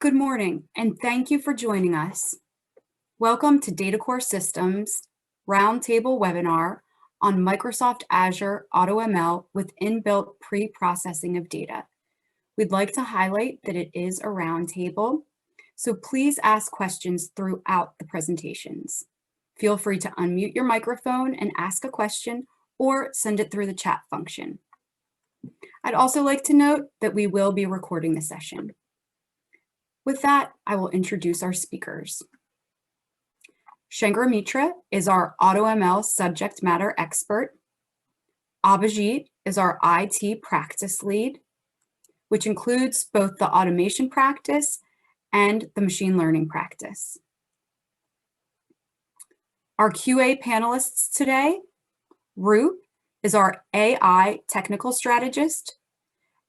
Good morning, and thank you for joining us. Welcome to DataCore Systems Roundtable webinar on Microsoft Azure AutoML with inbuilt pre-processing of data. We'd like to highlight that it is a roundtable, so please ask questions throughout the presentations. Feel free to unmute your microphone and ask a question or send it through the chat function. I'd also like to note that we will be recording the session. With that, I will introduce our speakers. Shankar Mitra is our AutoML subject matter expert. Abhijit is our IT practice lead, which includes both the automation practice and the machine learning practice. Our QA panelists today, Roop is our AI technical strategist,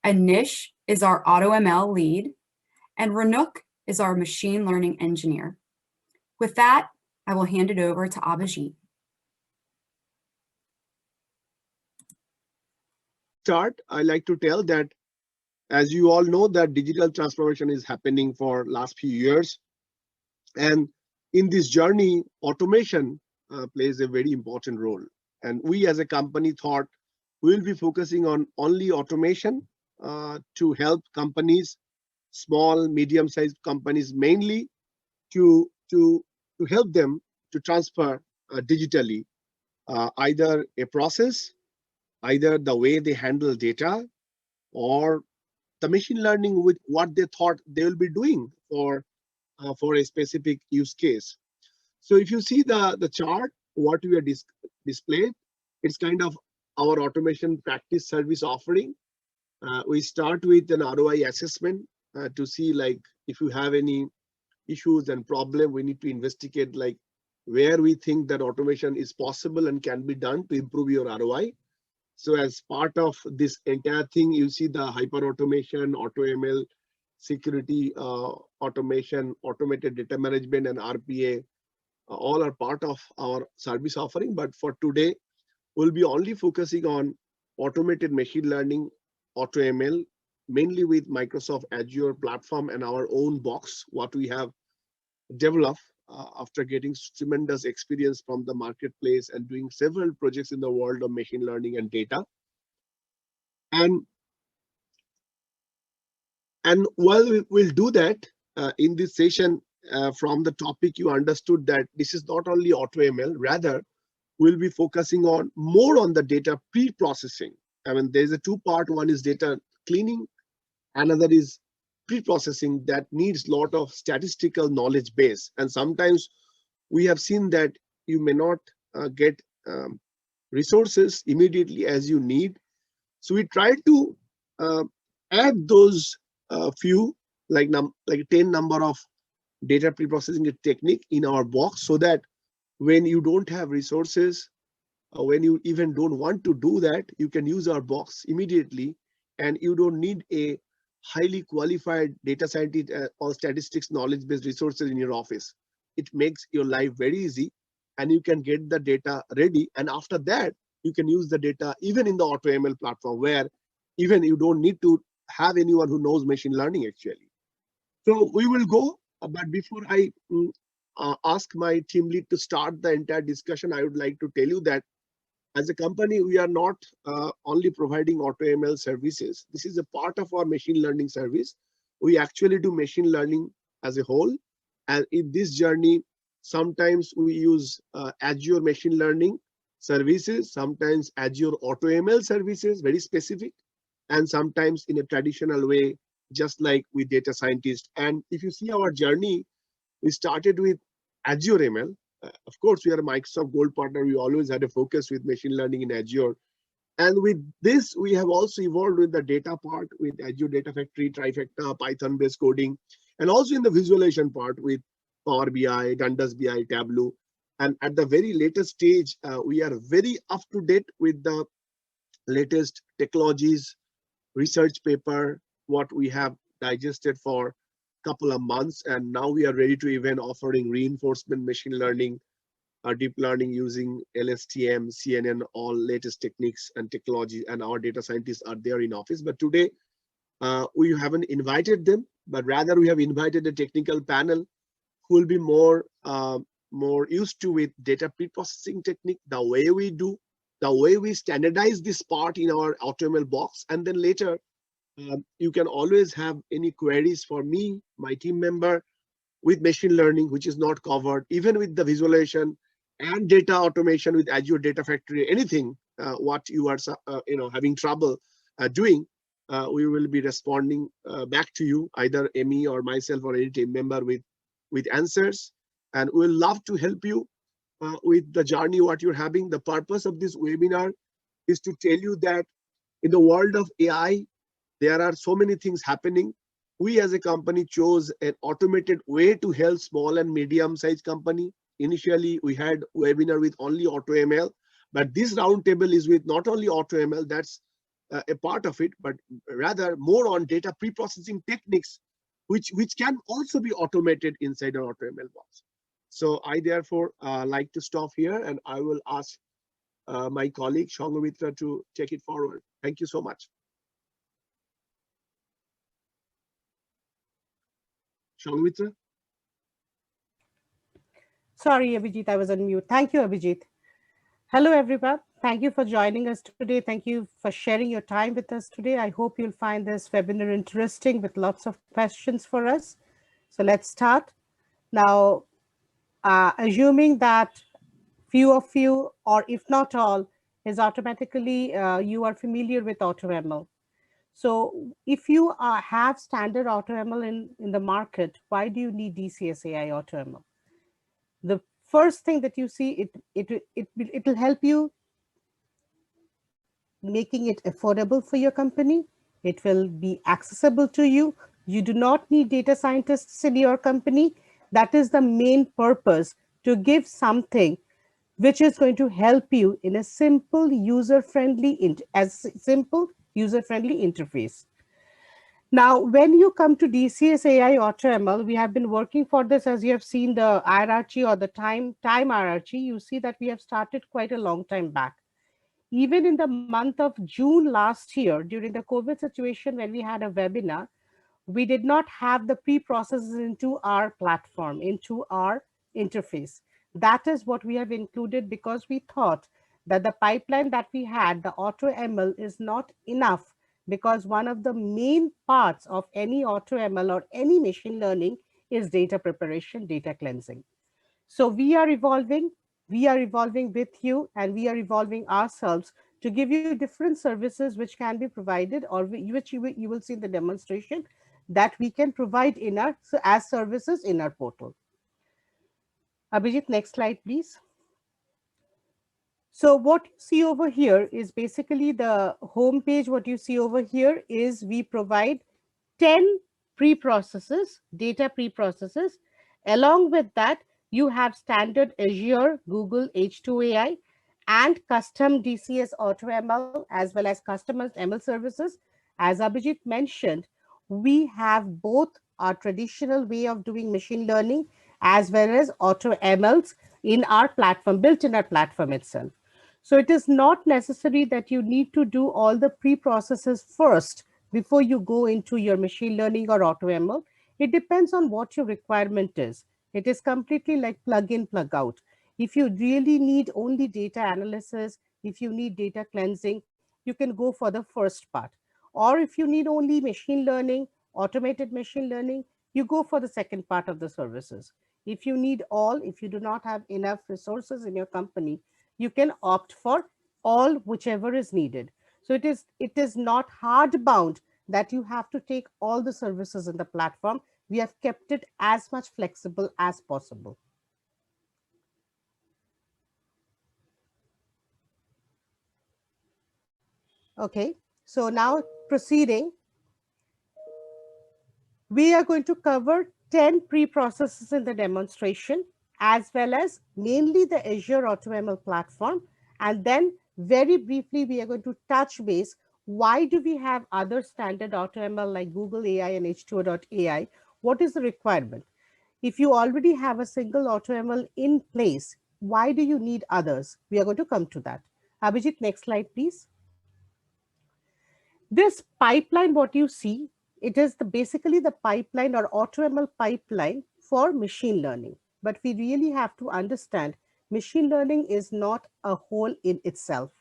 Anish is our AutoML lead, and Ranuk is our machine learning engineer. With that, I will hand it over to Abhijit. I like to tell that, as you all know, that digital transformation is happening for last few years. And in this journey, automation plays a very important role. And we as a company thought we'll be focusing on only automation to help companies, small, medium-sized companies mainly, to help them to transfer digitally either a process, either the way they handle data, or the machine learning with what they thought they will be doing for a specific use case. So if you see the chart, what we are displayed, it's kind of our automation practice service offering. We start with an ROI assessment to see, like, if you have any issues and problem, we need to investigate like where we think that automation is possible and can be done to improve your ROI. So as part of this entire thing, you see the hyper automation, AutoML, security automation, automated data management, and RPA, all are part of our service offering. But for today, we'll be only focusing on automated machine learning, AutoML, mainly with Microsoft Azure platform and our own box, what we have developed after getting tremendous experience from the marketplace and doing several projects in the world of machine learning and data. And while we'll do that in this session, from the topic you understood that this is not only AutoML, rather we'll be focusing on more on the data pre-processing. I mean, there's a two-part. One is data cleaning, another is pre-processing that needs a lot of statistical knowledge base. And sometimes we have seen that you may not get resources immediately as you need. So we try to add those few, like 10 number of data pre-processing technique in our box, so that when you don't have resources, or when you even don't want to do that, you can use our box immediately, and you don't need a highly qualified data scientist or statistics knowledge-based resources in your office. It makes your life very easy, and you can get the data ready. And after that, you can use the data even in the AutoML platform, where even you don't need to have anyone who knows machine learning actually. So we will go, but before I ask my team lead to start the entire discussion, I would like to tell you that as a company, we are not only providing AutoML services. This is a part of our machine learning service. We actually do machine learning as a whole. And in this journey, sometimes we use Azure machine learning services, sometimes Azure AutoML services, very specific, and sometimes in a traditional way, just like with data scientists. And if you see our journey, we started with Azure ML. Of course, we are a Microsoft Gold partner. We always had a focus with machine learning in Azure. And with this, we have also evolved with the data part with Azure Data Factory, Trifecta, Python-based coding, and also in the visualization part with Power BI, Dundas BI, Tableau. And at the very latest stage, we are very up to date with the latest technologies, research paper, what we have digested for couple of months, and now we are ready to even offering reinforcement machine learning, deep learning using LSTM, CNN, all latest techniques and technology, and our data scientists are there in office. But today we haven't invited them, but rather we have invited a technical panel who will be more used to with data pre-processing technique, the way we do, the way we standardize this part in our AutoML box, and then later you can always have any queries for me, my team member, with machine learning, which is not covered, even with the visualization and data automation with Azure Data Factory, anything what you are having trouble doing, we will be responding back to you, either Amy or myself or any team member with answers, and we'll love to help you with the journey what you're having. The purpose of this webinar is to tell you that in the world of AI, there are so many things happening. We as a company chose an automated way to help small and medium sized company. Initially, we had webinar with only AutoML, but this roundtable is with not only AutoML, that's a part of it, but rather more on data pre-processing techniques, which can also be automated inside our AutoML box. So I therefore like to stop here, and I will ask my colleague Shanghamitra to take it forward. Thank you so much. Shanghamitra? Sorry, Abhijit, I was on mute. Thank you, Abhijit. Hello, everyone. Thank you for joining us today. Thank you for sharing your time with us today. I hope you'll find this webinar interesting with lots of questions for us. So let's start. Now, assuming that few of you, or if not all, is automatically, you are familiar with AutoML. So if you have standard AutoML in the market, why do you need DCS AI AutoML? The first thing that you see, it will help you making it affordable for your company. It will be accessible to you. You do not need data scientists in your company. That is the main purpose, to give something which is going to help you in a simple user-friendly interface. Now, when you come to DCS AI AutoML, we have been working for this. As you have seen the hierarchy or the time hierarchy, you see that we have started quite a long time back. Even in the month of June last year, during the COVID situation, when we had a webinar, we did not have the pre-processes into our platform, into our interface. That is what we have included, because we thought that the pipeline that we had, the AutoML, is not enough, because one of the main parts of any AutoML or any machine learning is data preparation, data cleansing. So we are evolving with you, and we are evolving ourselves to give you different services which can be provided, or which you will see in the demonstration, that we can provide in our, so as services in our portal. Abhijit, next slide, please. So what you see over here is basically the home page. What you see over here is we provide 10 pre-processes, data pre-processes. Along with that, you have standard Azure, Google H2AI, and custom DCS AutoML, as well as customized ML services. As Abhijit mentioned, we have both our traditional way of doing machine learning as well as AutoMLs in our platform, built in our platform itself. So it is not necessary that you need to do all the pre-processes first before you go into your machine learning or AutoML. It depends on what your requirement is. It is completely like plug in, plug out. If you really need only data analysis, if you need data cleansing, you can go for the first part. Or if you need only machine learning, automated machine learning, you go for the second part of the services. If you need all, if you do not have enough resources in your company, you can opt for all, whichever is needed. So it is not hard bound that you have to take all the services in the platform. We have kept it as much flexible as possible. Okay, so now proceeding, we are going to cover 10 pre-processes in the demonstration, as well as mainly the Azure AutoML platform. And then very briefly, we are going to touch base. Why do we have other standard AutoML like Google AI and H2O.ai? What is the requirement? If you already have a single AutoML in place, why do you need others? We are going to come to that. Abhijit, next slide, please. This pipeline, what you see, it is basically the pipeline or AutoML pipeline for machine learning. But we really have to understand machine learning is not a whole in itself.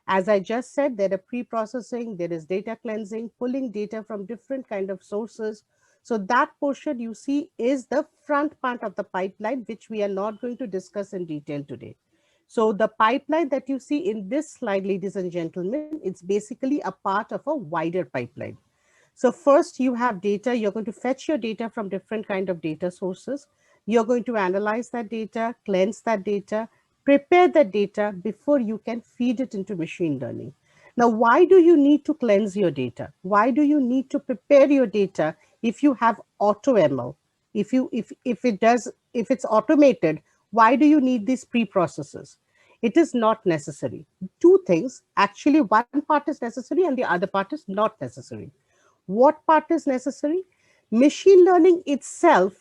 As I just said, there are pre-processing, there is data cleansing, pulling data from different kind of sources. So that portion you see is the front part of the pipeline, which we are not going to discuss in detail today. So the pipeline that you see in this slide, ladies and gentlemen, it's basically a part of a wider pipeline. So first you have data, you're going to fetch your data from different kind of data sources. You're going to analyze that data, cleanse that data, prepare that data before you can feed it into machine learning. Now, why do you need to cleanse your data? Why do you need to prepare your data if you have AutoML? If it's automated, why do you need these pre-processes? It is not necessary. Two things, actually one part is necessary and the other part is not necessary. What part is necessary? Machine learning itself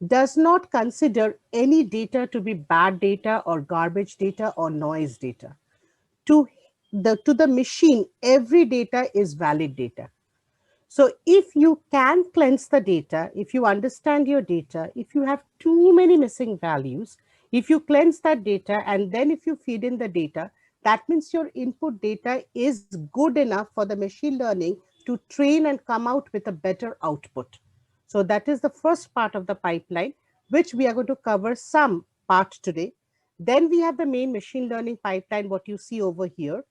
does not consider any data to be bad data or garbage data or noise data. To the machine, every data is valid data. So if you can cleanse the data, if you understand your data, if you have too many missing values, if you cleanse that data and then if you feed in the data, that means your input data is good enough for the machine learning to train and come out with a better output. So that is the first part of the pipeline, which we are going to cover some part today. Then we have the main machine learning pipeline, what you see over here.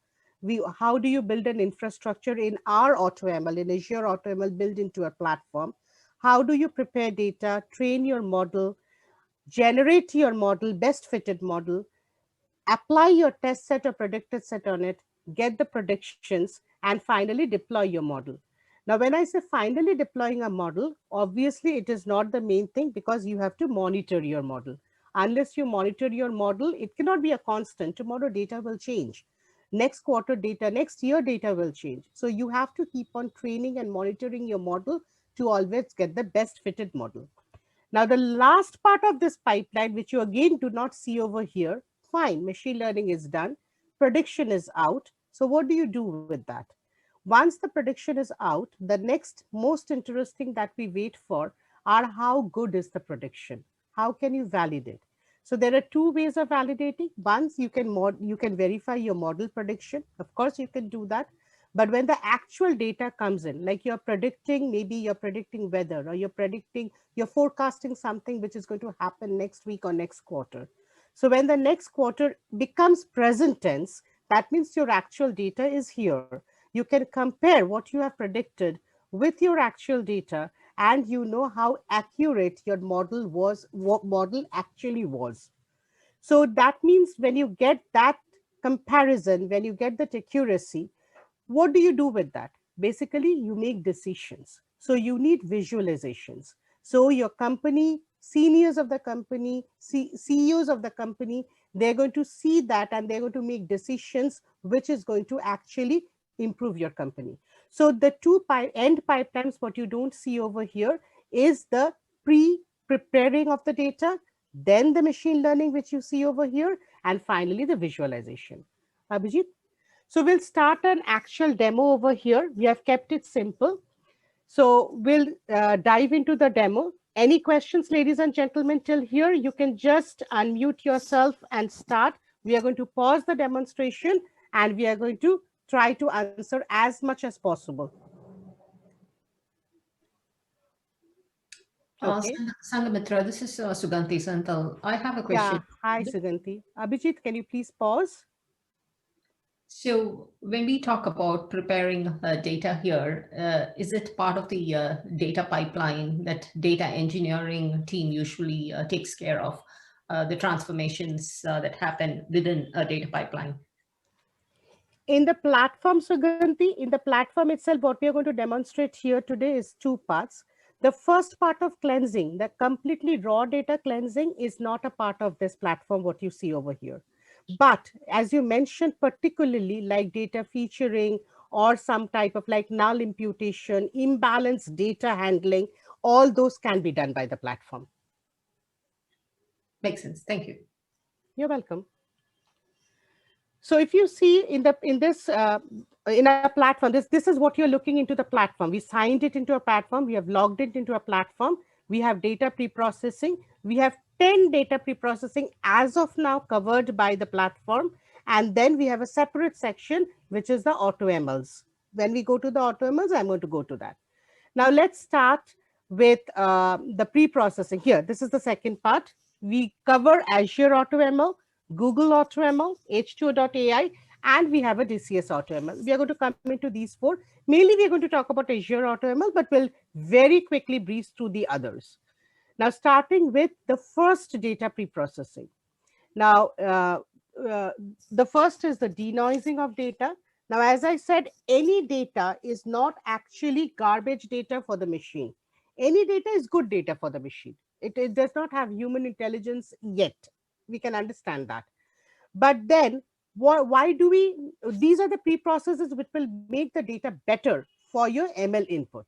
How do you build an infrastructure in our AutoML, in Azure AutoML, build into a platform? How do you prepare data, train your model, generate your model, best fitted model, apply your test set or predicted set on it, get the predictions, and finally deploy your model. Now, when I say finally deploying a model, obviously it is not the main thing because you have to monitor your model. Unless you monitor your model, it cannot be a constant. Tomorrow data will change. Next quarter data, next year data will change. So you have to keep on training and monitoring your model to always get the best fitted model. Now, the last part of this pipeline, which you again do not see over here, fine, machine learning is done, prediction is out. So what do you do with that? Once the prediction is out, the next most interesting that we wait for are how good is the prediction? How can you validate? So there are two ways of validating. Once you can verify your model prediction. Of course, you can do that. But when the actual data comes in, like you're predicting, maybe you're predicting weather or you're forecasting something which is going to happen next week or next quarter. So when the next quarter becomes present tense, that means your actual data is here. You can compare what you have predicted with your actual data and you know how accurate your model was, what model actually was. So that means when you get that comparison, when you get that accuracy, what do you do with that? Basically, you make decisions. So you need visualizations. So your company, seniors of the company, CEOs of the company, they're going to see that and they're going to make decisions which is going to actually improve your company. So the two end pipelines, what you don't see over here is the preparing of the data, then the machine learning, which you see over here, and finally the visualization. Abhijit? So we'll start an actual demo over here. We have kept it simple. So we'll dive into the demo. Any questions, ladies and gentlemen, till here? You can just unmute yourself and start. We are going to pause the demonstration and we are going to try to answer as much as possible. Okay. Sangamitra, this is Suganti Santal. I have a Yeah. question. Hi, Suganti. Abhijit, can you please pause? So when we talk about preparing data here, is it part of the data pipeline that data engineering team usually takes care of, the transformations that happen within a data pipeline? In the platform, Suganti, in the platform itself, what we are going to demonstrate here today is two parts. The first part of cleansing, the completely raw data cleansing, is not a part of this platform, what you see over here. But as you mentioned, particularly like data featuring or some type of like null imputation, imbalanced data handling, all those can be done by the platform. Makes sense. Thank you. You're welcome. So if you see in this in a platform. This is what you're looking into the platform. We signed it into a platform. We have logged it into a platform. We have data pre-processing. We have 10 data pre-processing as of now covered by the platform. And then we have a separate section, which is the AutoMLs. When we go to the AutoMLs, I'm going to go to that. Now let's start with the pre-processing here. This is the second part. We cover Azure AutoML, Google AutoML, H2O.ai, and we have a DCS AutoML. We are going to come into these four. Mainly, we are going to talk about Azure AutoML, but we'll very quickly breeze through the others. Now, starting with the first data pre-processing. Now, the first is the denoising of data. Now, as I said, any data is not actually garbage data for the machine. Any data is good data for the machine. It does not have human intelligence yet. We can understand that. But then, why do we, these are the pre-processes which will make the data better for your ML input.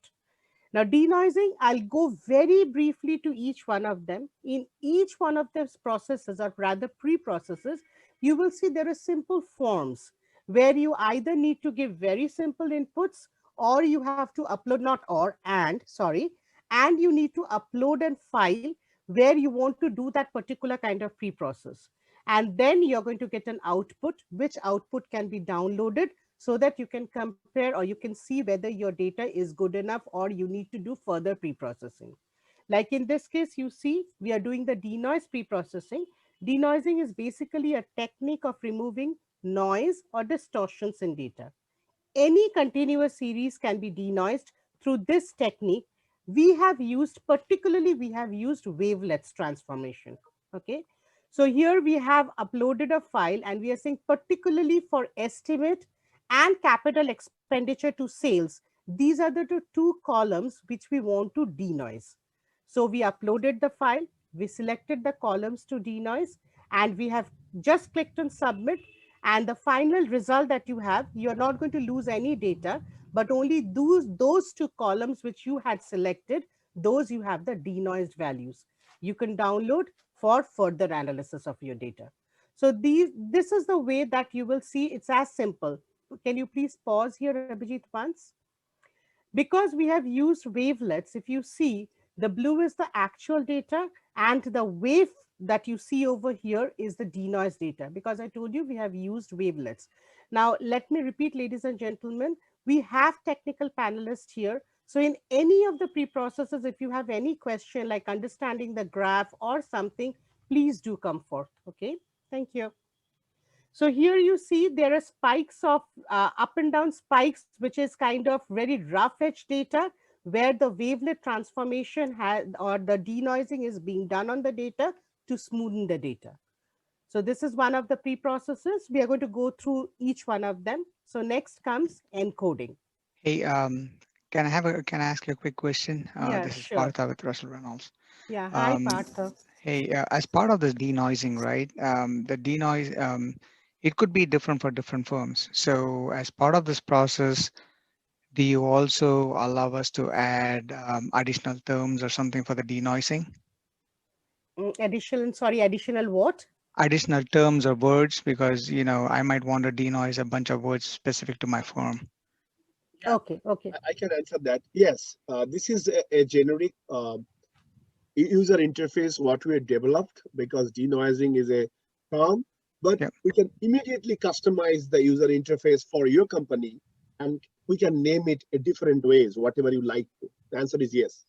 Now, denoising, I'll go very briefly to each one of them. In each one of these processes, or rather pre-processes, you will see there are simple forms where you either need to give very simple inputs, or you have to upload, not or, and, sorry, and you need to upload a file where you want to do that particular kind of pre-process. And then you're going to get an output, which output can be downloaded so that you can compare or you can see whether your data is good enough or you need to do further pre-processing. Like in this case, you see, we are doing the denoise pre-processing. Denoising is basically a technique of removing noise or distortions in data. Any continuous series can be denoised through this technique. Particularly, we have used wavelets transformation. Okay. So here we have uploaded a file and we are saying particularly for estimate and capital expenditure to sales, these are the two columns which we want to denoise. So we uploaded the file, we selected the columns to denoise, and we have just clicked on submit. And the final result that you have, you're not going to lose any data, but only those two columns which you had selected, those you have the denoised values. You can download for further analysis of your data. So this is the way that you will see it's as simple. Can you please pause here, Abhijit, once? Because we have used wavelets, if you see, the blue is the actual data and the wave that you see over here is the denoised data, because I told you we have used wavelets. Now, let me repeat, ladies and gentlemen, we have technical panelists here. So in any of the pre-processes, if you have any question like understanding the graph or something, please do come forth. Okay, thank you. So here you see there are spikes of up and down spikes, which is kind of very rough edge data where the wavelet transformation has or the denoising is being done on the data to smoothen the data. So this is one of the pre-processes. We are going to go through each one of them. So next comes encoding. Hey, can I ask you a quick question? Yeah, This is sure. Partha with Russell Reynolds. Yeah, hi, Um, Partha. hey, as part of this denoising, right? The denoise, it could be different for different firms. So as part of this process, do you also allow us to add additional terms or something for the denoising? Additional what? Additional terms or words, because I might want to denoise a bunch of words specific to my firm. Yeah, Okay, okay. I can answer that. Yes, this is a generic user interface what we have developed, because denoising is a term, but Yeah. we can immediately customize the user interface for your company and we can name it in different ways, whatever you like to. The answer is yes.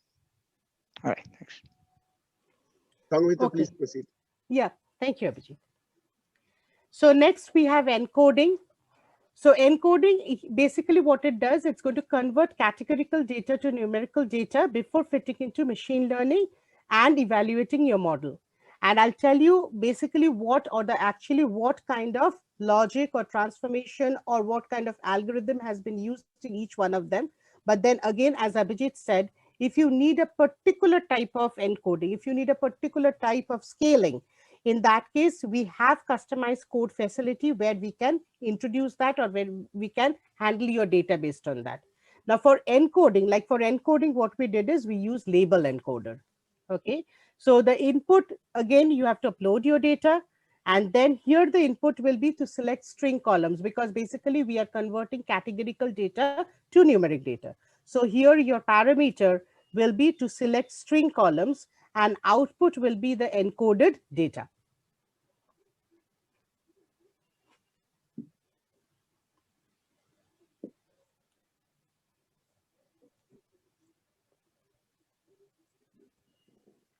All right, thanks. Sangeeta, Okay. please proceed. Yeah, thank you, Abhijit. So next we have encoding. So encoding, basically what it does, it's going to convert categorical data to numerical data before fitting into machine learning and evaluating your model. And I'll tell you basically what kind of logic or transformation or what kind of algorithm has been used in each one of them. But then again, as Abhijit said, if you need a particular type of encoding, if you need a particular type of scaling, in that case, we have customized code facility where we can introduce that or where we can handle your data based on that. Now for encoding, what we did is we use label encoder. Okay. So the input, again, you have to upload your data And then here the input will be to select string columns, because basically we are converting categorical data to numeric data. So here your parameter will be to select string columns, and output will be the encoded data.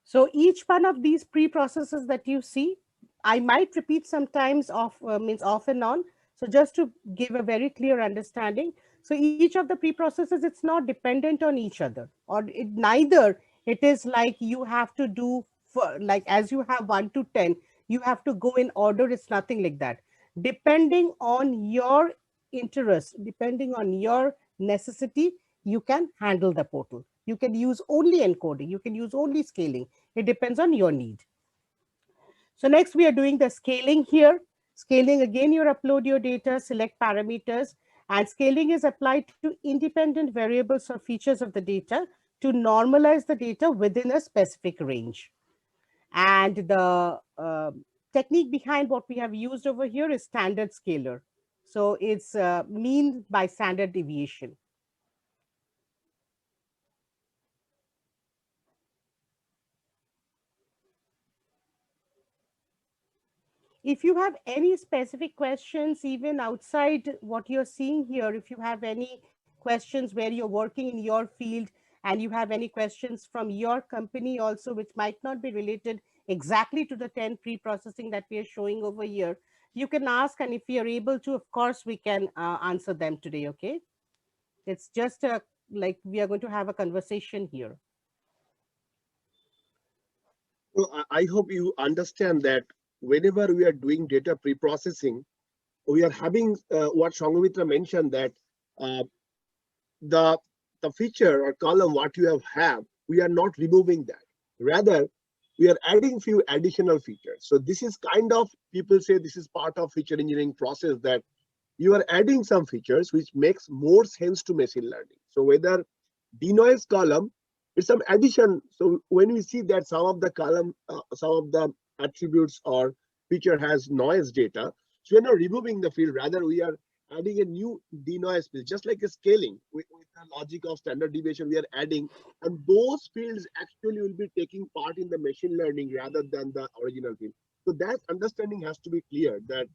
So each one of these pre-processes that you see, I might repeat sometimes off, means off and on. So just to give a very clear understanding. So each of the pre-processes, it's not dependent on each other, or neither it is like you have to do for, like as you have 1 to 10, you have to go in order. It's nothing like that. Depending on your interest, depending on your necessity, you can handle the portal. You can use only encoding, you can use only scaling. It depends on your need. So next we are doing the scaling here. Scaling, again, you upload your data, select parameters, and scaling is applied to independent variables or features of the data to normalize the data within a specific range. And the technique behind what we have used over here is standard scalar. So it's mean by standard deviation. If you have any specific questions, even outside what you're seeing here, if you have any questions where you're working in your field and you have any questions from your company also, which might not be related exactly to the 10 pre-processing that we are showing over here, you can ask, and if we are able to, of course, we can answer them today, okay? It's just like we are going to have a conversation here. So I hope you understand that whenever we are doing data pre-processing, we are having what Sanghamitra mentioned, that uh, the the feature or column what you have, we are not removing that. Rather, we are adding few additional features. So this is kind of, people say this is part of feature engineering process, that you are adding some features which makes more sense to machine learning. So whether denoise column is some addition. So when we see that some of the column, some of the attributes or feature has noise data, so we are not removing the field, rather we are adding a new denoise field, just like a scaling with the logic of standard deviation we are adding, and those fields actually will be taking part in the machine learning rather than the original field. So that understanding has to be clear, that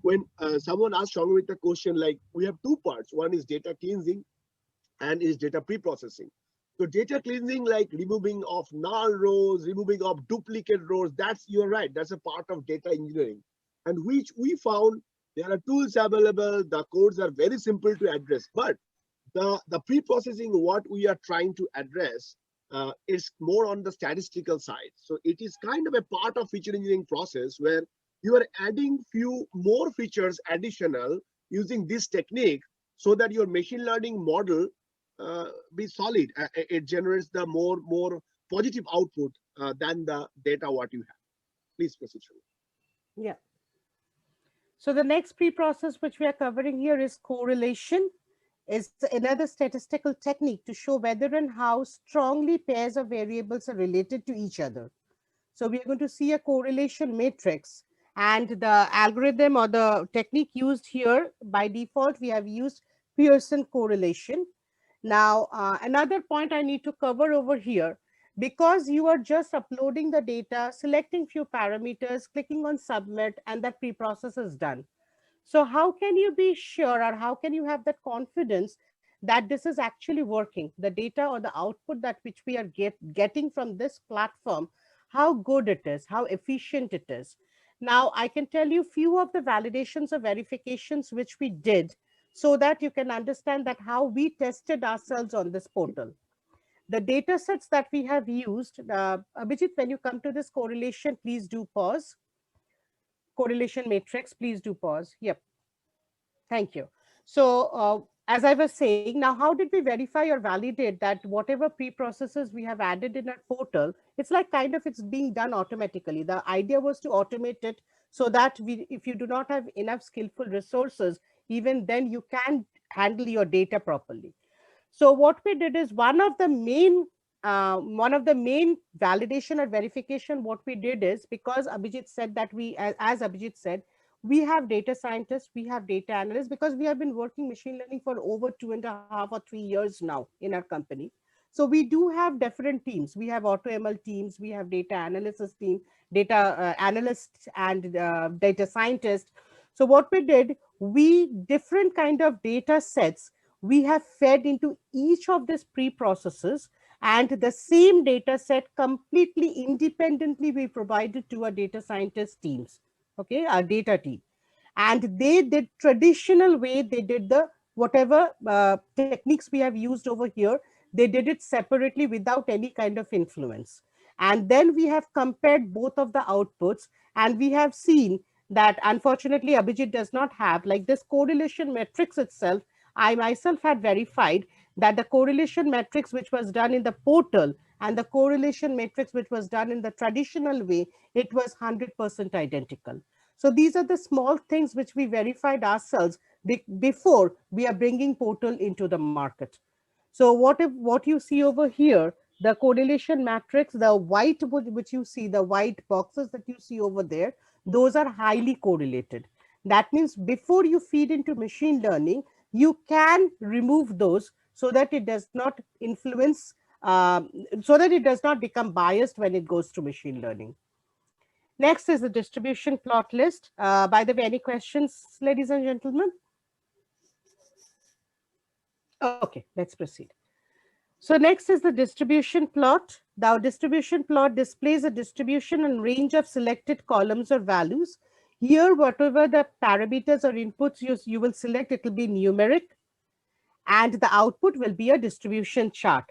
when someone asks Shang with a question like, we have two parts, one is data cleansing and is data pre-processing. So data cleansing, like removing of null rows, removing of duplicate rows, that's, you're right, that's a part of data engineering, and which we found there are tools available, the codes are very simple to address. But the pre-processing, what we are trying to address is more on the statistical side. So it is kind of a part of feature engineering process where you are adding few more features additional using this technique, so that your machine learning model be solid. It generates the more positive output than the data what you have. Please proceed. Yeah. So the next pre-process which we are covering here is correlation. Is another statistical technique to show whether and how strongly pairs of variables are related to each other. So we are going to see a correlation matrix, and the algorithm or the technique used here, by default, we have used Pearson correlation. Now, another point I need to cover over here, because you are just uploading the data, selecting few parameters, clicking on submit, and that pre-process is done. So how can you be sure, or how can you have that confidence that this is actually working? The data or the output that which we are getting from this platform, how good it is, how efficient it is. Now, I can tell you few of the validations or verifications which we did, so that you can understand that how we tested ourselves on this portal. The data sets that we have used, Abhijit, when you come to this correlation, please do pause. Correlation matrix, please do pause. Yep. Thank you. So as I was saying, now how did we verify or validate that whatever pre-processes we have added in our portal, it's like kind of it's being done automatically. The idea was to automate it so that if you do not have enough skillful resources, even then you can handle your data properly. So what we did is, one of the main one of the main validation or verification what we did is, because Abhijit said that as Abhijit said, we have data scientists, we have data analysts, because we have been working machine learning for over 2.5 or 3 years now in our company. So we do have different teams. We have AutoML teams, we have data analysis team, data analysts and data scientists. So what we did, we different kind of data sets we have fed into each of these pre-processes, and the same data set completely independently we provided to our data scientist teams, okay, our data team. And they did traditional way, they did the whatever techniques we have used over here, they did it separately without any kind of influence. And then we have compared both of the outputs, and we have seen that unfortunately Abhijit does not have, like this correlation matrix itself, I myself had verified that the correlation matrix which was done in the portal and the correlation matrix which was done in the traditional way, it was 100% identical. So these are the small things which we verified ourselves before we are bringing portal into the market. So what you see over here, the correlation matrix, the white which you see, the white boxes that you see over there, those are highly correlated. That means before you feed into machine learning, you can remove those so that it does not influence, so that it does not become biased when it goes to machine learning. Next is the distribution plot list. By the way, any questions, ladies and gentlemen? Okay, let's proceed. So next is the distribution plot. The distribution plot displays a distribution and range of selected columns or values. Here, whatever the parameters or inputs you will select, it will be numeric, and the output will be a distribution chart.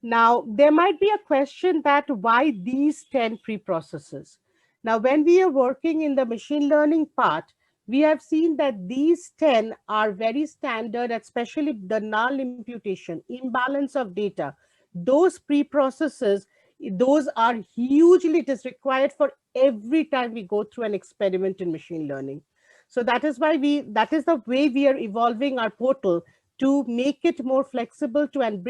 Now, there might be a question that why these 10 pre-processes? Now, when we are working in the machine learning part, we have seen that these 10 are very standard, especially the null imputation, imbalance of data. Those pre-processes, those are hugely, it is required for every time we go through an experiment in machine learning. So that is why that is the way we are evolving our portal to make it more flexible to and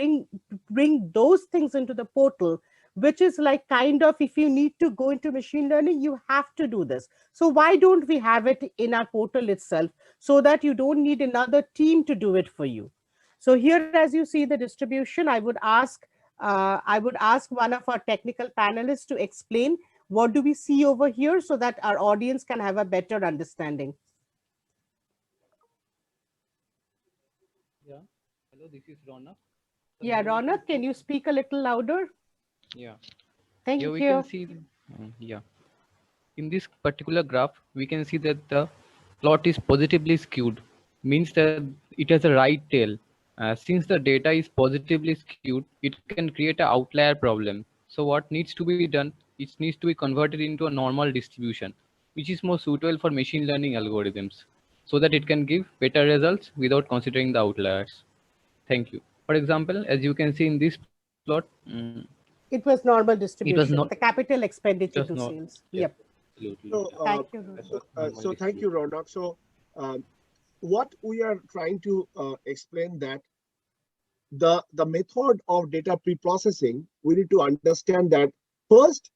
bring those things into the portal, which is like kind of, if you need to go into machine learning, you have to do this. So why don't we have it in our portal itself, so that you don't need another team to do it for you? So here, as you see the distribution, I would ask one of our technical panelists to explain what do we see over here, so that our audience can have a better understanding. Yeah. Hello, this is Ronak. Yeah, Ronak, can you speak a little louder? Yeah. Thank Here you. we can see, yeah. In this particular graph, we can see that the plot is positively skewed, means that it has a right tail. Since the data is positively skewed, it can create an outlier problem. So what needs to be done? It needs to be converted into a normal distribution, which is more suitable for machine learning algorithms, so that it can give better results without considering the outliers. Thank you. For example, as you can see in this plot, It was normal it was not. distribution, the capital It expenditure was to not. sales. Yeah, Yep. absolutely. So, Yeah. Thank you. That so, was normal so thank you, distribution. Ronak. So, what we are trying to explain that the method of data pre-processing, we need to understand that first,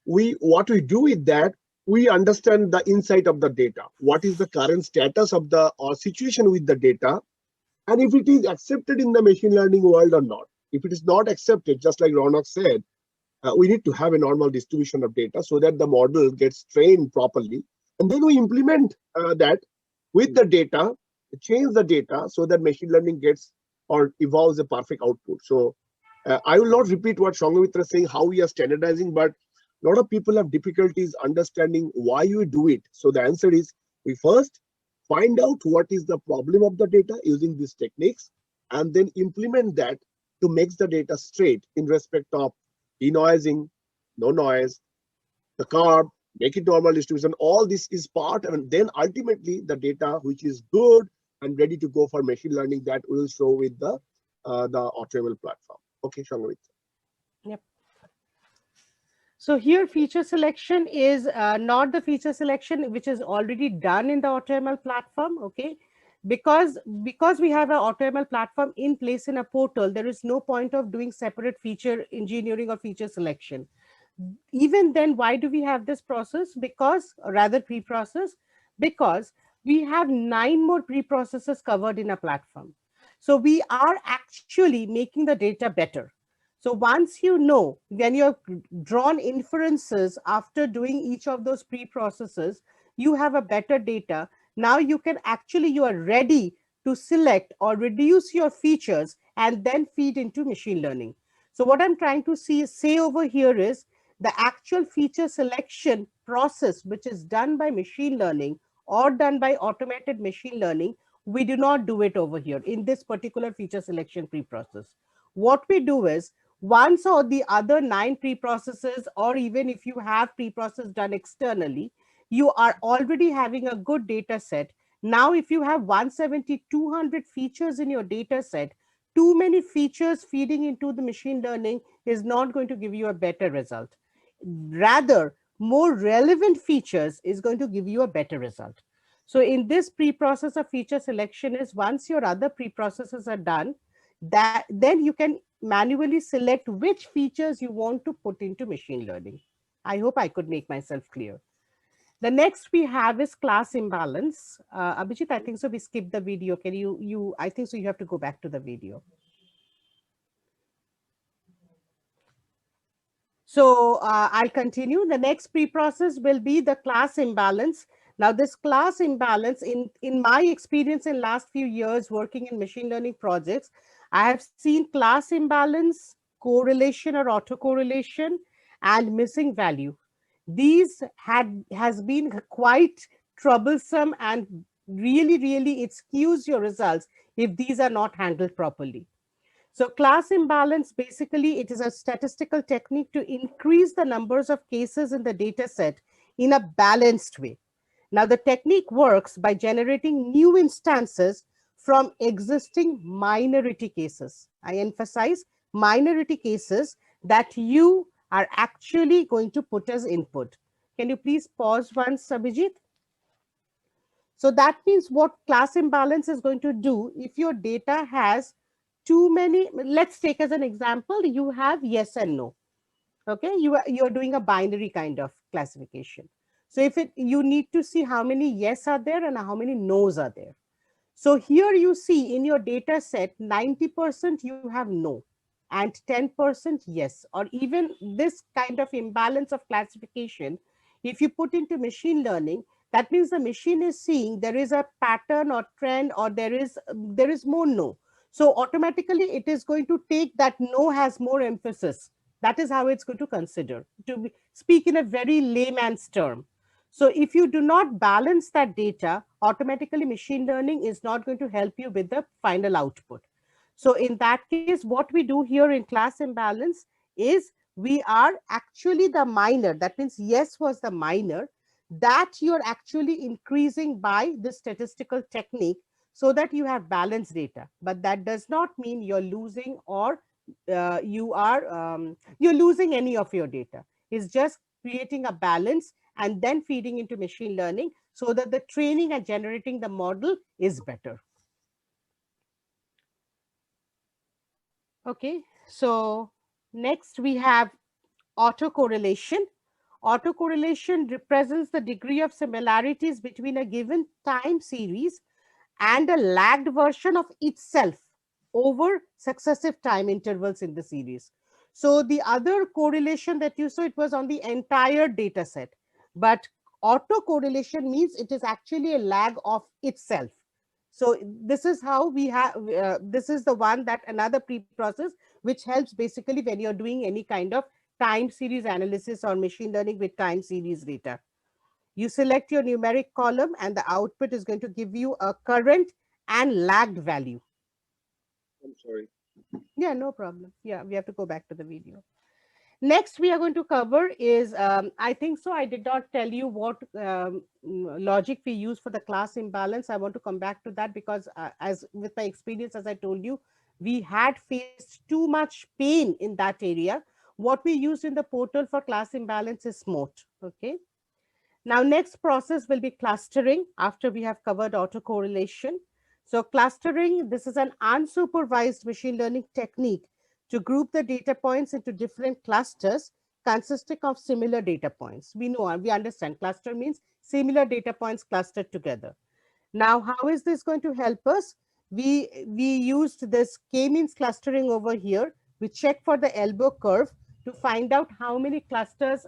what we do with that, we understand the insight of the data. What is the current status of the or situation with the data, and if it is accepted in the machine learning world or not. If it is not accepted, just like Ronak said, we need to have a normal distribution of data so that the model gets trained properly. And then we implement that with the data, change the data so that machine learning gets or evolves a perfect output. So I will not repeat what Shangamitra is saying, how we are standardizing, but a lot of people have difficulties understanding why we do it. So the answer is, we first find out what is the problem of the data using these techniques, and then implement that to make the data straight in respect of denoising, no noise, the carb, make it normal distribution. All this is part, and then ultimately the data which is good and ready to go for machine learning, that we will show with the AutoML platform. Okay, Shangamitra. Yep. So here feature selection is not the feature selection which is already done in the AutoML platform. Okay. because we have an AutoML platform in place in a portal, there is no point of doing separate feature engineering or feature selection. Even then, why do we have this process? Because, or rather pre-process, because we have 9 more pre-processes covered in a platform. So we are actually making the data better. So once you know, when you have drawn inferences after doing each of those pre-processes, you have a better data. Now you can actually, you are ready to select or reduce your features and then feed into machine learning. So what I'm trying to say over here is the actual feature selection process, which is done by machine learning or done by automated machine learning, we do not do it over here in this particular feature selection pre-process. What we do is, once or the other 9 pre-processes, or even if you have pre-process done externally, you are already having a good data set. Now, if you have 170, 200 features in your data set, too many features feeding into the machine learning is not going to give you a better result. Rather, more relevant features is going to give you a better result. So in this pre-process of feature selection is, once your other pre-processes are done, that then you can manually select which features you want to put into machine learning. I hope I could make myself clear. The next we have is class imbalance. Abhijit, I think so we skipped the video. Can I think so you have to go back to the video. So I'll continue. The next pre-process will be the class imbalance. Now this class imbalance, in my experience in last few years working in machine learning projects, I have seen class imbalance, correlation or autocorrelation, and missing value. These has been quite troublesome, and really it skews your results if these are not handled properly. So class imbalance, basically, it is a statistical technique to increase the numbers of cases in the data set in a balanced way. Now, the technique works by generating new instances from existing minority cases. I emphasize minority cases that you are actually going to put as input. Can you please pause once, Abhijit? So that means what class imbalance is going to do, if your data has too many, let's take as an example, you have yes and no. Okay, you're doing a binary kind of classification. So if you need to see how many yes are there and how many no's are there. So here you see in your data set, 90% you have no and 10% yes, or even this kind of imbalance of classification, if you put into machine learning, that means the machine is seeing there is a pattern or trend, or there is more no. So automatically it is going to take that no has more emphasis. That is how it's going to consider, to speak in a very layman's term. So if you do not balance that data, automatically machine learning is not going to help you with the final output. So in that case, what we do here in class imbalance is we are actually the minor. That means yes was the minor that you're actually increasing by the statistical technique so that you have balanced data. But that does not mean you're losing or you're losing any of your data. It's just creating a balance and then feeding into machine learning so that the training and generating the model is better. Okay, so next we have autocorrelation. Autocorrelation represents the degree of similarities between a given time series and a lagged version of itself over successive time intervals in the series. So the other correlation that you saw, it was on the entire data set, but autocorrelation means it is actually a lag of itself. So this is how we have, this is the one, that another pre-process which helps basically when you're doing any kind of time series analysis or machine learning with time series data. You select your numeric column and the output is going to give you a current and lagged value. I'm sorry. Yeah, no problem. Yeah, we have to go back to the video. Next, we are going to cover is, I think so, I did not tell you what logic we use for the class imbalance. I want to come back to that because as with my experience, as I told you, we had faced too much pain in that area. What we used in the portal for class imbalance is SMOT, okay? Now, next process will be clustering after we have covered autocorrelation. So clustering, this is an unsupervised machine learning technique to group the data points into different clusters consisting of similar data points. We know, we understand cluster means similar data points clustered together. Now, how is this going to help us? We used this k-means clustering over here. We check for the elbow curve to find out how many clusters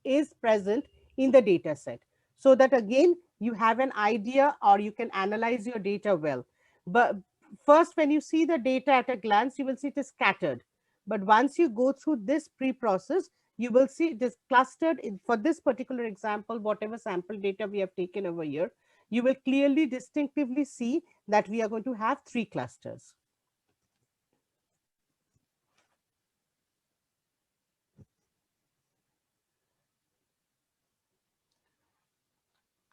is present in the data set, so that again you have an idea or you can analyze your data well. But first, when you see the data at a glance, you will see it is scattered. But once you go through this pre-process, you will see it is clustered for this particular example, whatever sample data we have taken over here, you will clearly distinctively see that we are going to have 3 clusters.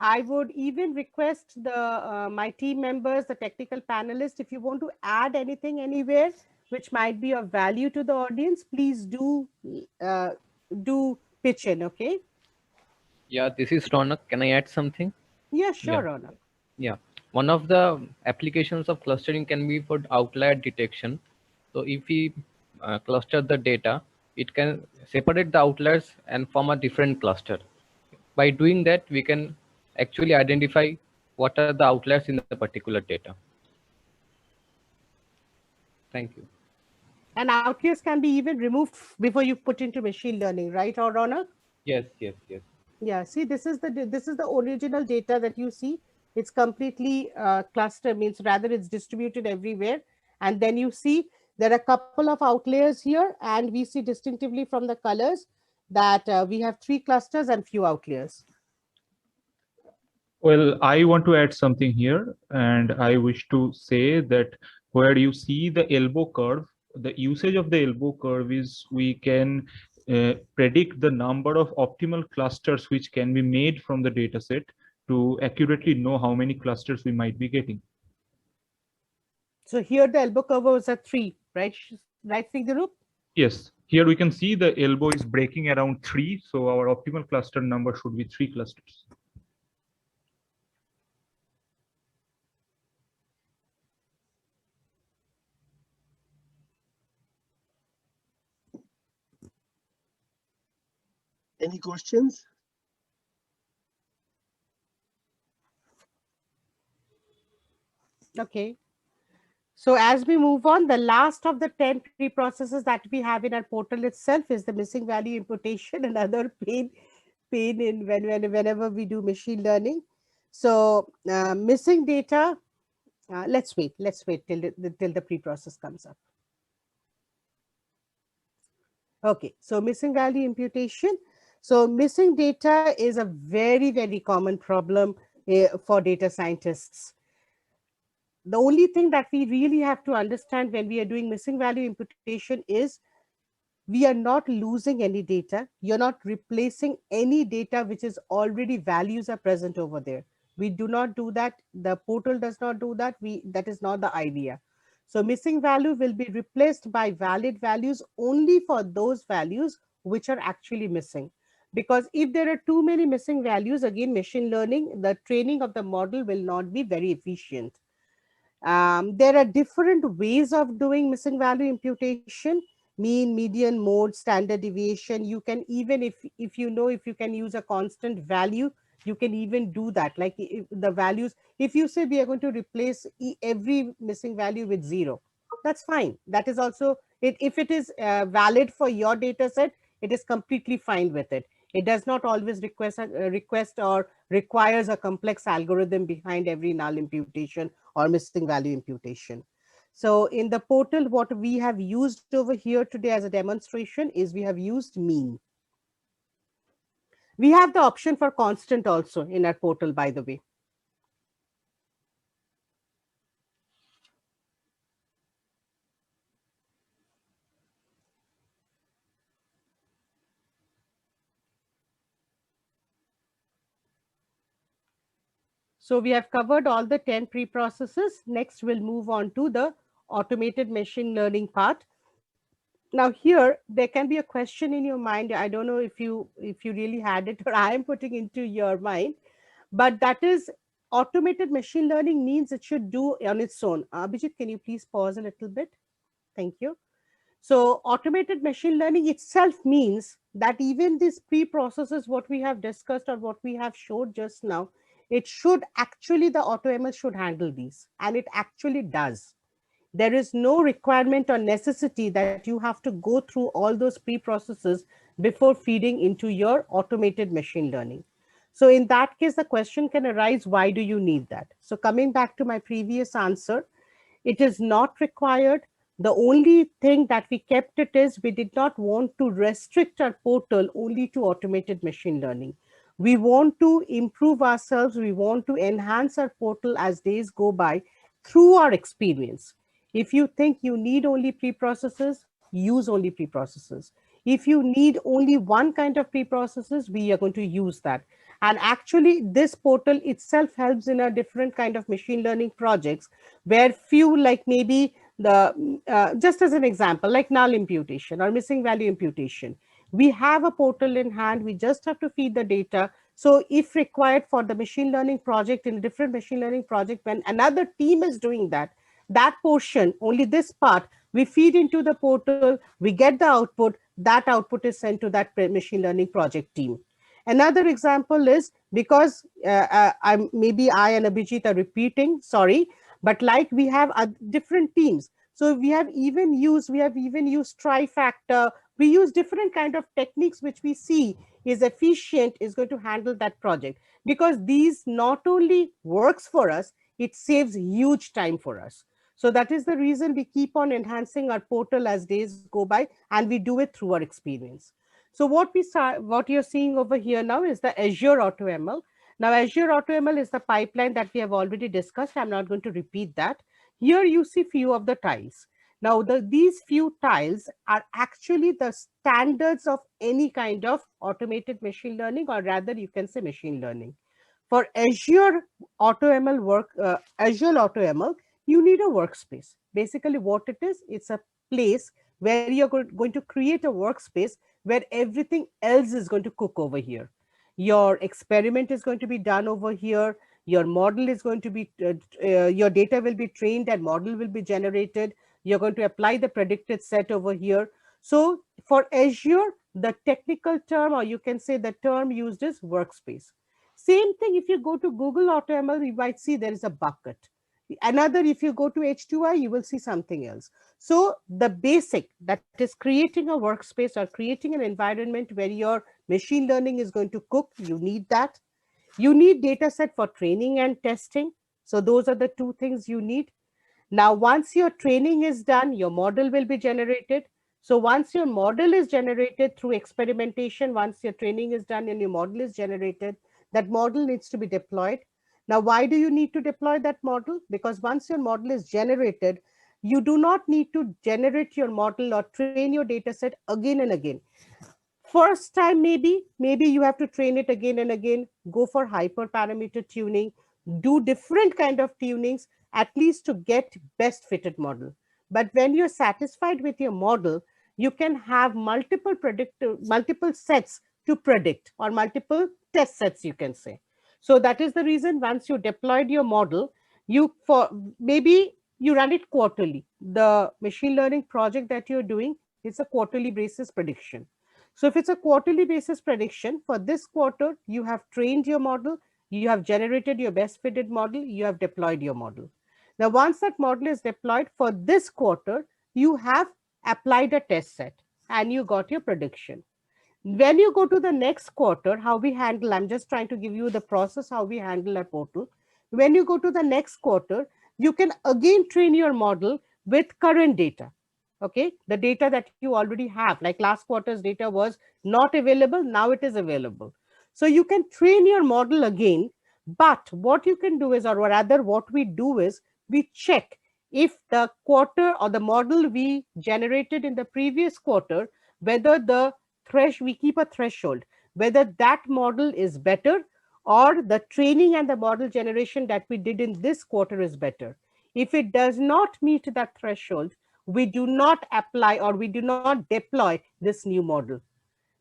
I would even request the my team members, the technical panelists, if you want to add anything anywhere which might be of value to the audience, please uh, do pitch in. Okay? Yeah, this is Ronak. Can I add something? Yeah, Yeah. sure, Ronak. Yeah, one of the applications of clustering can be for outlier detection. So if we cluster the data, it can separate the outliers and form a different cluster. By doing that, we can actually identify what are the outliers in the particular data. Thank you. And outliers can be even removed before you put into machine learning, right, or Ronak? Yes, yes, yes. Yeah, see, this is the original data that you see. It's completely cluster, means rather it's distributed everywhere. And then you see there are a couple of outliers here, and we see distinctively from the colors that we have 3 clusters and few outliers. Well, I want to add something here, and I wish to say that where you see the elbow curve, the usage of the elbow curve is we can predict the number of optimal clusters which can be made from the data set to accurately know how many clusters we might be getting. So here the elbow curve was at 3, right? Right, Sigdarup? Yes, here we can see the elbow is breaking around 3, so our optimal cluster number should be 3 clusters. Any questions? Okay. So as we move on, the last of the 10 pre-processes that we have in our portal itself is the missing value imputation, another pain in whenever we do machine learning. So missing data, let's wait till the pre-process comes up. Okay, so missing value imputation. So missing data is a very common problem for data scientists. The only thing that we really have to understand when we are doing missing value imputation is we are not losing any data. You're not replacing any data which is already values are present over there. We do not do that. The portal does not do that. That is not the idea. So missing value will be replaced by valid values only for those values which are actually missing. Because if there are too many missing values, again, machine learning, the training of the model will not be very efficient. There are different ways of doing missing value imputation: mean, median, mode, standard deviation. You can even, if you know, if you can use a constant value, you can even do that. Like if the values, if you say we are going to replace every missing value with 0, that's fine. That is also, if it is valid for your data set, it is completely fine with it. It does not always request or requires a complex algorithm behind every null imputation or missing value imputation. So in the portal, what we have used over here today as a demonstration is we have used mean. We have the option for constant also in our portal, by the way. So we have covered all the 10 pre-processes. Next, we'll move on to the automated machine learning part. Now here, there can be a question in your mind. I don't know if you really had it or I am putting into your mind, but that is, automated machine learning means it should do on its own. Abhijit, can you please pause a little bit? Thank you. So automated machine learning itself means that even these pre-processes, what we have discussed or what we have showed just now, it should actually, the AutoML should handle these, and it actually does. There is no requirement or necessity that you have to go through all those pre-processes before feeding into your automated machine learning. So in that case, the question can arise, why do you need that? So coming back to my previous answer, it is not required. The only thing that we kept it is we did not want to restrict our portal only to automated machine learning. We want to improve ourselves. We want to enhance our portal as days go by through our experience. If you think you need only pre-processes, use only pre-processes. If you need only one kind of pre-processes, we are going to use that. And actually, this portal itself helps in a different kind of machine learning projects where few, like maybe just as an example, like null imputation or missing value imputation. We have a portal in hand. We just have to feed the data. So if required for the machine learning project, in a different machine learning project, when another team is doing that, that portion, only this part, we feed into the portal, we get the output, that output is sent to that machine learning project team. Another example is, because maybe I and Abhijit are repeating, sorry, but like we have different teams. So we have even used trifactor. We use different kind of techniques which we see is efficient, is going to handle that project, because these not only works for us, it saves huge time for us. So that is the reason we keep on enhancing our portal as days go by, and we do it through our experience. So what you're seeing over here now is the Azure AutoML. Now, Azure AutoML is the pipeline that we have already discussed. I'm not going to repeat that. Here you see few of the tiles. Now, these few tiles are actually the standards of any kind of automated machine learning, or rather you can say machine learning. For Azure AutoML, you need a workspace. Basically what it is, it's a place where you're going to create a workspace where everything else is going to cook over here. Your experiment is going to be done over here. Your model is going to be, your data will be trained and model will be generated. You're going to apply the predicted set over here. So for Azure, the technical term, or you can say the term used is workspace. Same thing, if you go to Google AutoML, you might see there is a bucket. Another, if you go to H2I, you will see something else. So the basic, that is creating a workspace or creating an environment where your machine learning is going to cook, you need that. You need data set for training and testing. So those are the two things you need. Now, once your training is done, your model will be generated. So once your model is generated through experimentation, once your training is done and your model is generated, that model needs to be deployed. Now, why do you need to deploy that model? Because once your model is generated, you do not need to generate your model or train your data set again and again. First time, maybe you have to train it again and again, go for hyperparameter tuning, do different kind of tunings, at least to get best fitted model. But when you're satisfied with your model, you can have multiple sets to predict, or multiple test sets, you can say. So that is the reason once you deployed your model, maybe you run it quarterly. The machine learning project that you're doing is a quarterly basis prediction. So if it's a quarterly basis prediction, for this quarter, you have trained your model, you have generated your best fitted model, you have deployed your model. Now, once that model is deployed for this quarter, you have applied a test set and you got your prediction. When you go to the next quarter, how we handle, I'm just trying to give you the process, how we handle a portal. When you go to the next quarter, you can again train your model with current data. Okay, the data that you already have, like last quarter's data was not available, now it is available. So you can train your model again, but what you can do is, or rather what we do is, we check if the quarter or the model we generated in the previous quarter, whether we keep a threshold, whether that model is better or the training and the model generation that we did in this quarter is better. If it does not meet that threshold, we do not apply or we do not deploy this new model,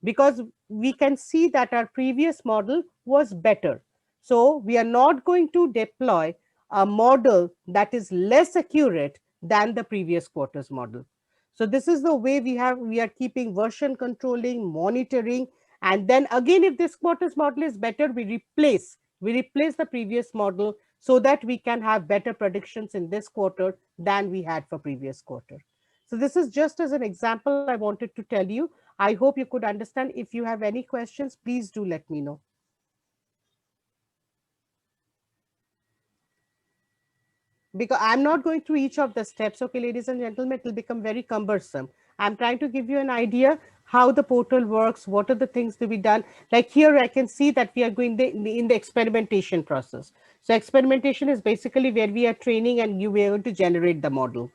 because we can see that our previous model was better. So we are not going to deploy a model that is less accurate than the previous quarter's model. So this is the way we are keeping version controlling, monitoring, and then again, if this quarter's model is better, we replace the previous model so that we can have better predictions in this quarter than we had for previous quarter. So this is just as an example I wanted to tell you. I hope you could understand. If you have any questions, please do let me know. Because I'm not going through each of the steps. Okay, ladies and gentlemen, it will become very cumbersome. I'm trying to give you an idea how the portal works, what are the things to be done. Like here, I can see that we are going in the experimentation process. So experimentation is basically where we are training and you were able to generate the model.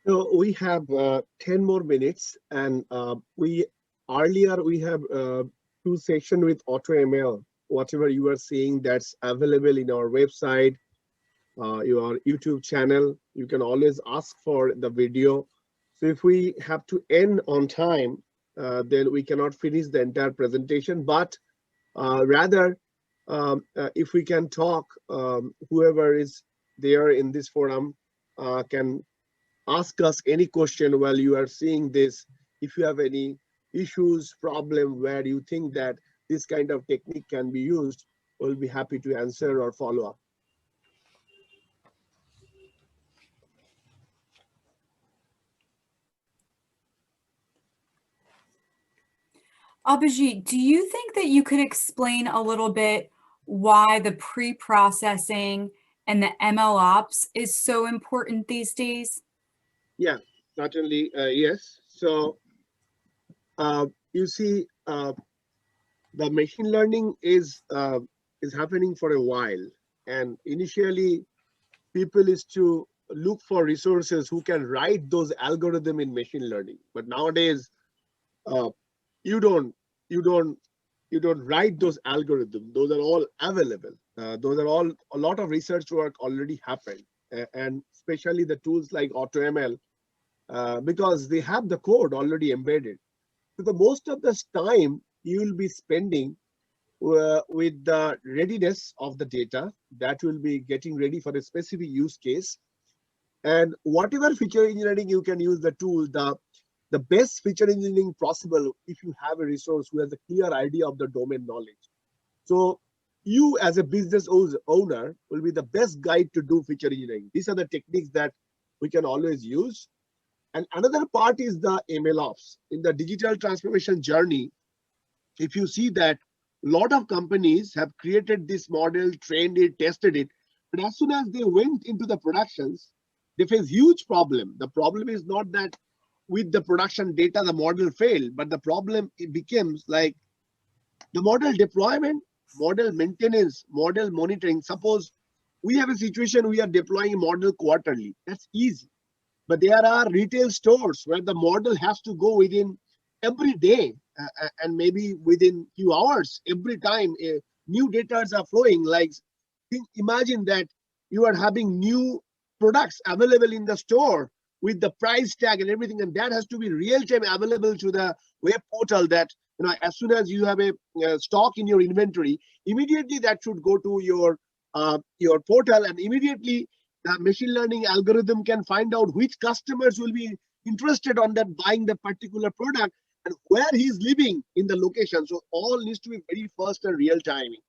So we have 10 more minutes, and we have two sessions with AutoML. Whatever you are seeing, that's available in our website, your YouTube channel. You can always ask for the video. So if we have to end on time, then we cannot finish the entire presentation. But rather, if we can talk, whoever is there in this forum can ask us any question while you are seeing this. If you have any issues, problem where you think that this kind of technique can be used, we'll be happy to answer or follow up. Abhijit, do you think that you could explain a little bit why the pre-processing and the ML ops is so important these days? Yeah, certainly, yes. So you see, the machine learning is happening for a while, and initially people is to look for resources who can write those algorithm in machine learning. But nowadays, uh, you don't you don't you don't write those algorithms. Those are all available. Those are all, a lot of research work already happened, and especially the tools like AutoML, because they have the code already embedded. So the most of this time you will be spending with the readiness of the data that will be getting ready for a specific use case. And whatever feature engineering you can use the tool, the best feature engineering possible if you have a resource who has a clear idea of the domain knowledge. So you as a business owner will be the best guide to do feature engineering. These are the techniques that we can always use. And another part is the ML ops. In the digital transformation journey, if you see that a lot of companies have created this model, trained it, tested it, but as soon as they went into the productions, they face huge problem. The problem is not that with the production data the model failed, but the problem it becomes like the model deployment, model maintenance, model monitoring. Suppose we have a situation we are deploying a model quarterly. That's easy. But there are retail stores where the model has to go within every day, and maybe within few hours. Every time new data are flowing, like imagine that you are having new products available in the store with the price tag and everything, and that has to be real time available to the web portal. That, you know, as soon as you have a stock in your inventory, immediately that should go to your portal, and immediately the machine learning algorithm can find out which customers will be interested on that buying the particular product and where he's living in the location. So all needs to be very fast and real timing.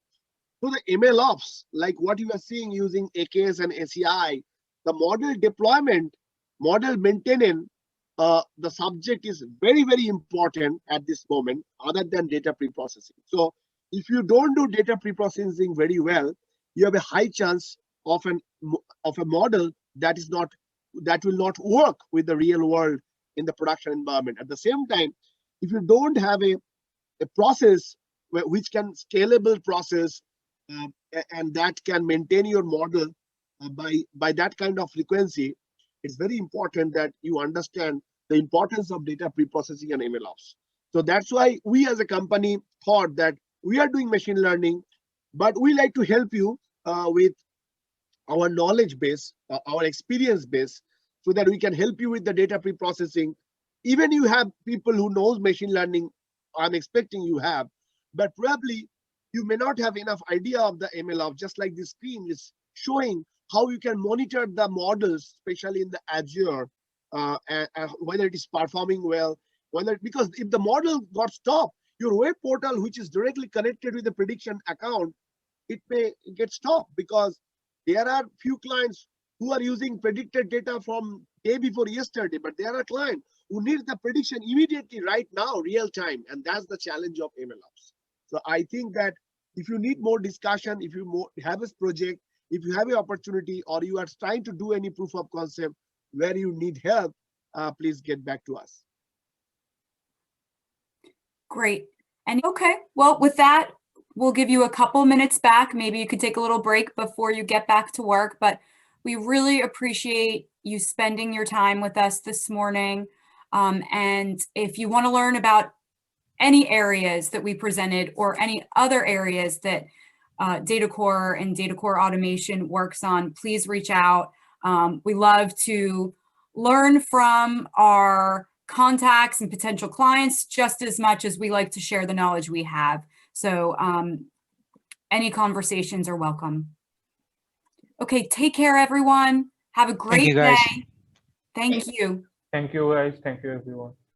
So the ML ops, like what you are seeing using AKS and ACI, the model deployment, model maintenance, the subject is very, very important at this moment, other than data pre-processing. So if you don't do data pre-processing very well, you have a high chance of a model that will not work with the real world in the production environment. At the same time, if you don't have a process which can scalable process, and that can maintain your model by that kind of frequency, it's very important that you understand the importance of data pre-processing and ML ops. So that's why we as a company thought that we are doing machine learning, but we like to help you with our knowledge base, our experience base, so that we can help you with the data pre-processing. Even you have people who knows machine learning, I'm expecting you have, but probably you may not have enough idea of the MLOps, just like this screen is showing how you can monitor the models, especially in the Azure, whether it is performing well, because if the model got stopped, your web portal, which is directly connected with the prediction account, it may get stopped because there are few clients who are using predicted data from day before yesterday, but there are clients who need the prediction immediately right now, real time, and that's the challenge of MLOps. So I think that if you need more discussion, if you have a project, if you have an opportunity, or you are trying to do any proof of concept where you need help, please get back to us. Great. And okay, well, with that, we'll give you a couple minutes back. Maybe you could take a little break before you get back to work, but we really appreciate you spending your time with us this morning. And if you want to learn about any areas that we presented or any other areas that DataCore and DataCore Automation works on, please reach out. We love to learn from our contacts and potential clients just as much as we like to share the knowledge we have. So any conversations are welcome. Okay, take care, everyone. Have a great Thank you, guys. day. Thank you. Thank you, guys. Thank you, everyone.